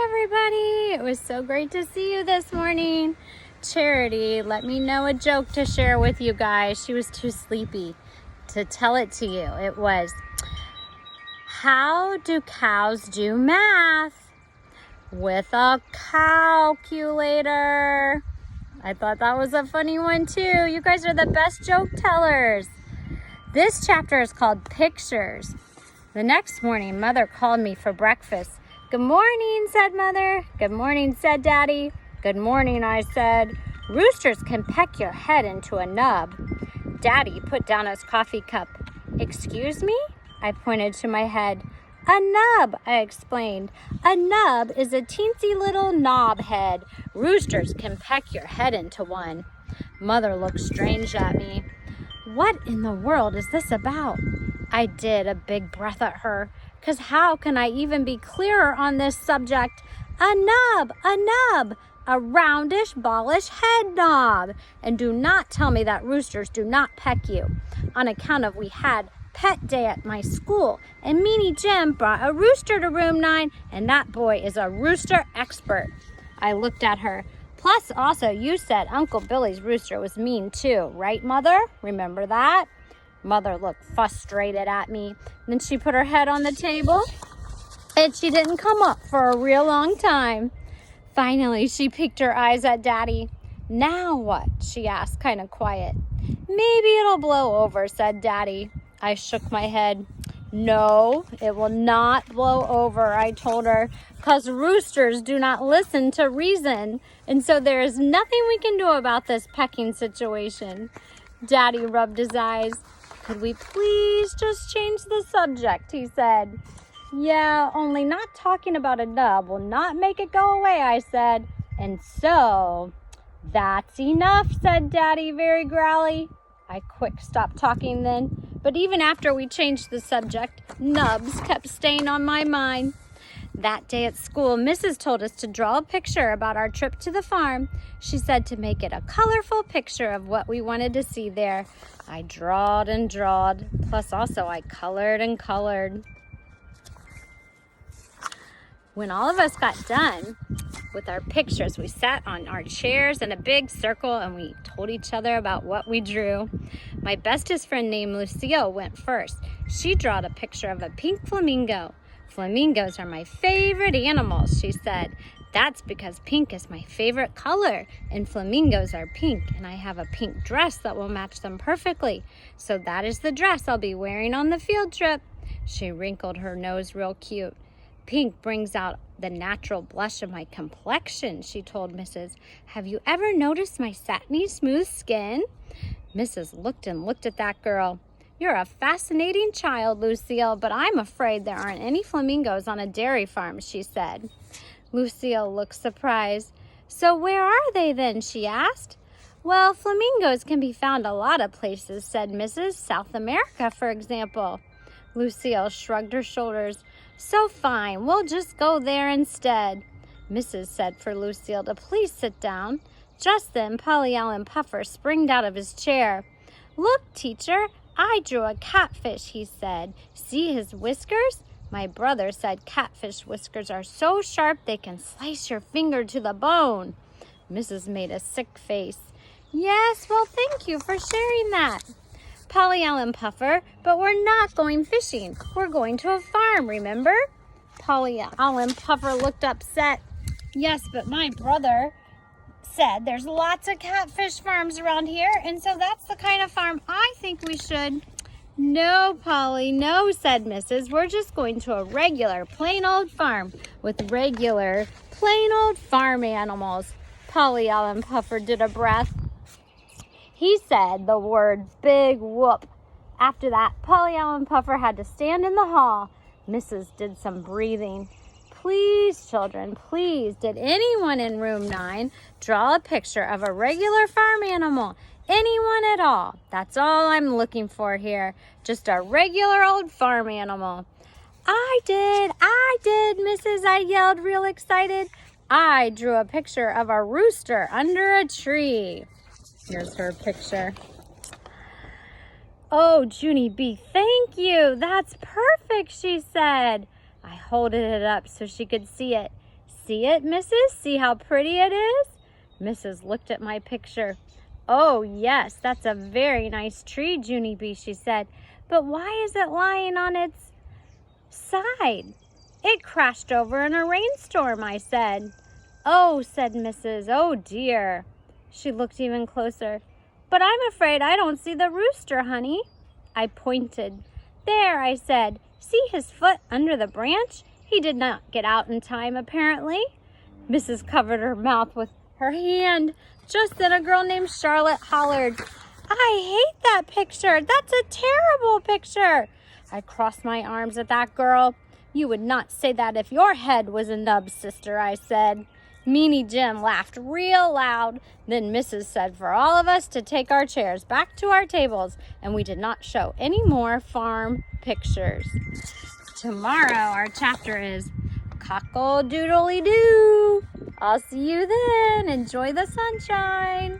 everybody. It was so great to see you this morning. Charity let me know a joke to share with you guys. She was too sleepy to tell it to you. It was, how do cows do math? With a calculator. I thought that was a funny one too. You guys are the best joke tellers. This chapter is called Pictures. The next morning, Mother called me for breakfast. Good morning, said Mother. Good morning, said Daddy. Good morning, I said. Roosters can peck your head into a nub. Daddy put down his coffee cup. Excuse me? I pointed to my head. A nub, I explained. A nub is a teensy little knob head. Roosters can peck your head into one. Mother looked strange at me. What in the world is this about? I did a big breath at her, 'cause how can I even be clearer on this subject? A nub, a roundish, ballish head knob. And do not tell me that roosters do not peck you. On account of we had pet day at my school, and Meanie Jim brought a rooster to room 9, and that boy is a rooster expert. I looked at her. Plus, also, you said Uncle Billy's rooster was mean too, right, Mother? Remember that? Mother looked frustrated at me. Then she put her head on the table, and she didn't come up for a real long time. Finally, she peeked her eyes at Daddy. Now what? She asked, kind of quiet. Maybe it'll blow over, said Daddy. I shook my head. No, it will not blow over, I told her, 'cause roosters do not listen to reason, and so there is nothing we can do about this pecking situation. Daddy rubbed his eyes. Could we please just change the subject, he said. Yeah, only not talking about a nub will not make it go away, I said. And so, that's enough, said Daddy very growly. I quick stopped talking then. But even after we changed the subject, nubs kept staying on my mind. That day at school, Mrs. told us to draw a picture about our trip to the farm. She said to make it a colorful picture of what we wanted to see there. I drawed and drawed, plus also I colored and colored. When all of us got done with our pictures, we sat on our chairs in a big circle and we told each other about what we drew. My bestest friend named Lucille went first. She drawed a picture of a pink flamingo. Flamingos are my favorite animals, she said. That's because pink is my favorite color, and flamingos are pink, and I have a pink dress that will match them perfectly. So that is the dress I'll be wearing on the field trip. She wrinkled her nose real cute. Pink brings out the natural blush of my complexion, she told Mrs. Have you ever noticed my satiny smooth skin? Mrs. looked at that girl. You're a fascinating child, Lucille, but I'm afraid there aren't any flamingos on a dairy farm, she said. Lucille looked surprised. So where are they then, she asked. Well, flamingos can be found a lot of places, said Mrs. South America, for example. Lucille shrugged her shoulders. So fine, we'll just go there instead. Mrs. said for Lucille to please sit down. Just then, Polly Allen Puffer springed out of his chair. Look, teacher, I drew a catfish, he said. See his whiskers? My brother said catfish whiskers are so sharp they can slice your finger to the bone. Mrs. made a sick face. Yes, well, thank you for sharing that. Polly Allen Puffer, but we're not going fishing. We're going to a farm, remember? Polly Allen Puffer looked upset. Yes, but my brother said there's lots of catfish farms around here, and so that's the kind of farm I think we should. No, Polly, no, said Mrs. We're just going to a regular, plain old farm with regular, plain old farm animals. Polly Allen Puffer did a breath. He said the word big whoop. After that, Polly Allen Puffer had to stand in the hall. Mrs. did some breathing. Please, children, please, did anyone in room 9 draw a picture of a regular farm animal? Anyone at all? That's all I'm looking for here. Just a regular old farm animal. I did, Mrs. I yelled real excited. I drew a picture of a rooster under a tree. Here's her picture. Oh, Junie B, thank you. That's perfect, she said. I holded it up so she could see it. See it, Mrs.? See how pretty it is? Mrs. looked at my picture. Oh, yes, that's a very nice tree, Junie B., she said. But why is it lying on its side? It crashed over in a rainstorm, I said. Oh, said Mrs. Oh, dear. She looked even closer. But I'm afraid I don't see the rooster, honey. I pointed. There, I said. See his foot under the branch? He did not get out in time, apparently. Mrs. covered her mouth with her hand. Just then a girl named Charlotte hollered, I hate that picture. That's a terrible picture. I crossed my arms at that girl. You would not say that if your head was a nub, sister, I said. Meanie Jim laughed real loud. Then Mrs. said for all of us to take our chairs back to our tables, and we did not show any more farm pictures. Tomorrow our chapter is Cockle-doodly-doo. I'll see you then. Enjoy the sunshine.